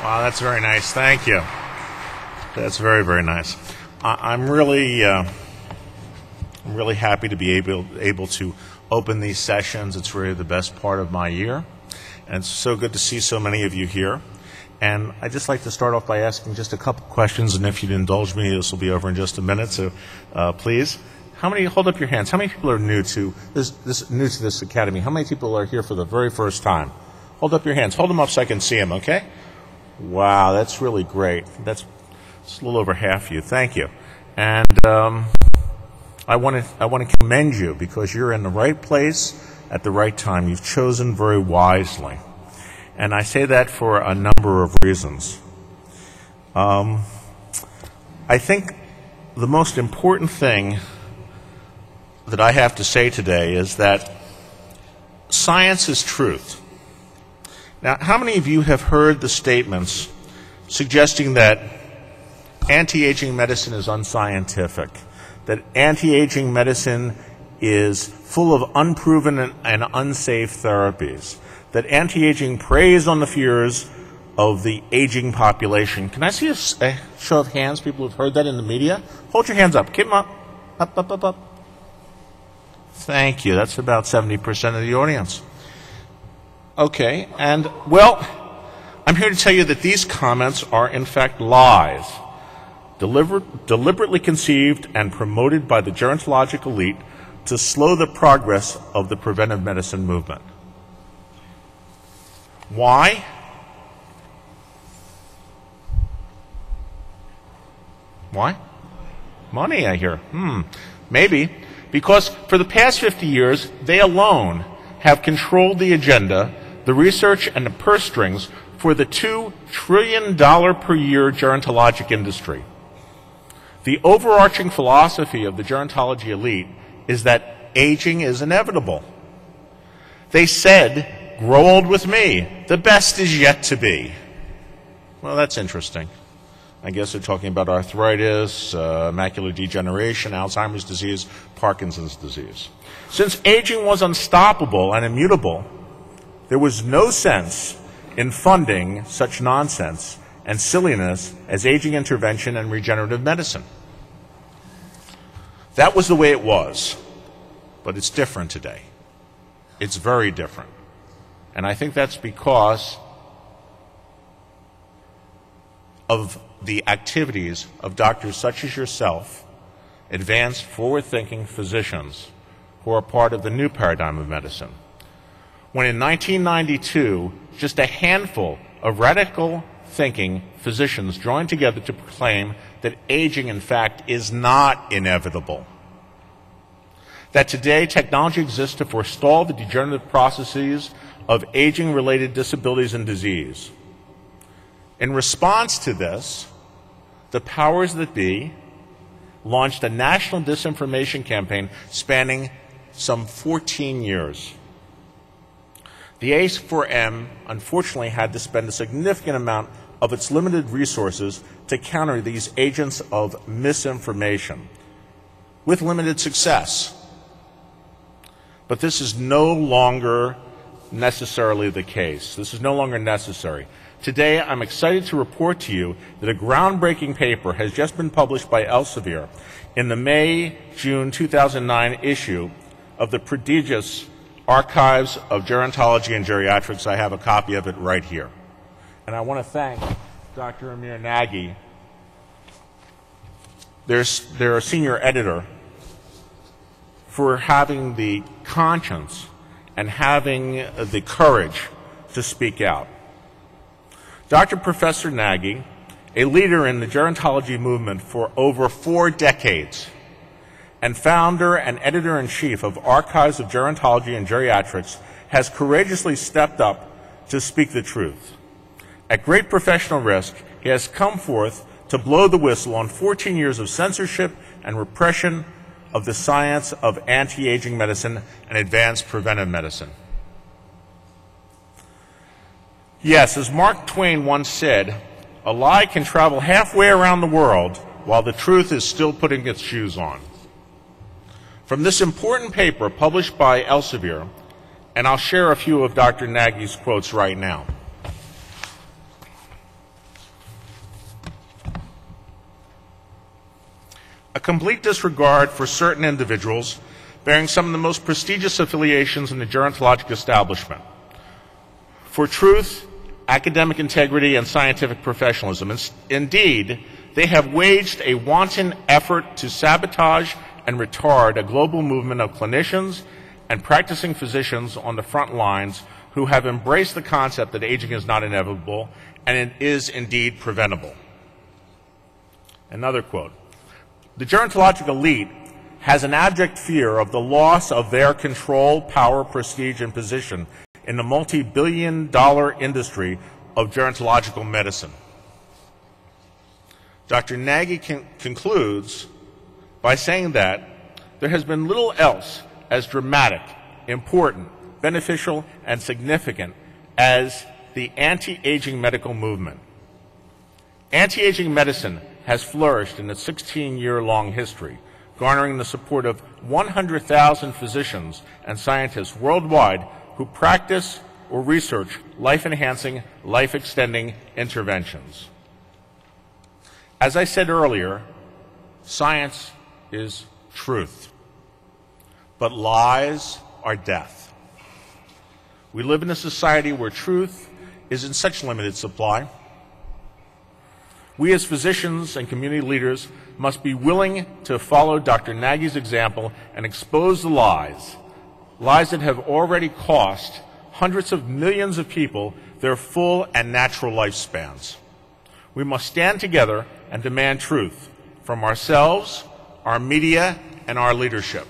Wow, that's very nice. Thank you. That's very, very nice. I'm really happy to be able to open these sessions. It's really the best part of my year, and it's so good to see so many of you here. And I'd just like to start off by asking just a couple questions, and if you'd indulge me, this will be over in just a minute, so please. Hold up your hands. How many people are new to this academy? How many people are here for the very first time? Hold up your hands. Hold them up so I can see them, okay? Wow, that's really great. That's a little over half you. Thank you. And I want to commend you because you're in the right place at the right time. You've chosen very wisely. And I say that for a number of reasons. I think the most important thing that I have to say today is that science is truth. Now, how many of you have heard the statements suggesting that anti-aging medicine is unscientific, that anti-aging medicine is full of unproven and unsafe therapies, that anti-aging preys on the fears of the aging population? Can I see a show of hands, people who've heard that in the media? Hold your hands up. Keep them up. Up, up, up, up. Thank you. That's about 70% of the audience. Okay, and, well, I'm here to tell you that these comments are, in fact, lies, deliberately conceived and promoted by the gerontologic elite to slow the progress of the preventive medicine movement. Why? Why? Money, I hear. Maybe. Because for the past 50 years, they alone have controlled the agenda, the research, and the purse strings for the $2 trillion per year gerontologic industry. The overarching philosophy of the gerontology elite is that aging is inevitable. They said, "Grow old with me. The best is yet to be." Well, that's interesting. I guess they're talking about arthritis, macular degeneration, Alzheimer's disease, Parkinson's disease. Since aging was unstoppable and immutable, there was no sense in funding such nonsense and silliness as aging intervention and regenerative medicine. That was the way it was, but it's different today. It's very different. And I think that's because of the activities of doctors such as yourself, advanced, forward-thinking physicians who are part of the new paradigm of medicine. When in 1992, just a handful of radical thinking physicians joined together to proclaim that aging, in fact, is not inevitable. That today technology exists to forestall the degenerative processes of aging-related disabilities and disease. In response to this, the powers that be launched a national disinformation campaign spanning some 14 years. The A4M, unfortunately, had to spend a significant amount of its limited resources to counter these agents of misinformation, with limited success. But this is no longer necessarily the case. This is no longer necessary. Today, I'm excited to report to you that a groundbreaking paper has just been published by Elsevier in the May-June 2009 issue of the prestigious Archives of Gerontology and Geriatrics. I have a copy of it right here. And I want to thank Dr. Amir Nagy, their senior editor, for having the conscience and having the courage to speak out. Dr. Professor Nagy, a leader in the gerontology movement for over 4 decades, and founder and editor-in-chief of Archives of Gerontology and Geriatrics, has courageously stepped up to speak the truth. At great professional risk, he has come forth to blow the whistle on 14 years of censorship and repression of the science of anti-aging medicine and advanced preventive medicine. Yes, as Mark Twain once said, a lie can travel halfway around the world while the truth is still putting its shoes on. From this important paper published by Elsevier, and I'll share a few of Dr. Nagy's quotes right now. a complete disregard for certain individuals bearing some of the most prestigious affiliations in the gerontologic establishment, for truth, academic integrity, and scientific professionalism. Indeed, they have waged a wanton effort to sabotage and retard a global movement of clinicians and practicing physicians on the front lines who have embraced the concept that aging is not inevitable and it is indeed preventable. Another quote, "The gerontologic elite has an abject fear of the loss of their control, power, prestige, and position in the multi-billion-dollar industry of gerontological medicine." Dr. Nagy concludes by saying that there has been little else as dramatic, important, beneficial, and significant as the anti-aging medical movement. Anti-aging medicine has flourished in its 16-year-long history, garnering the support of 100,000 physicians and scientists worldwide who practice or research life-enhancing, life-extending interventions. As I said earlier, science is truth, but lies are death. We live in a society where truth is in such limited supply. We as physicians and community leaders must be willing to follow Dr. Nagy's example and expose the lies that have already cost hundreds of millions of people their full and natural lifespans. We must stand together and demand truth from ourselves, our media, and our leadership.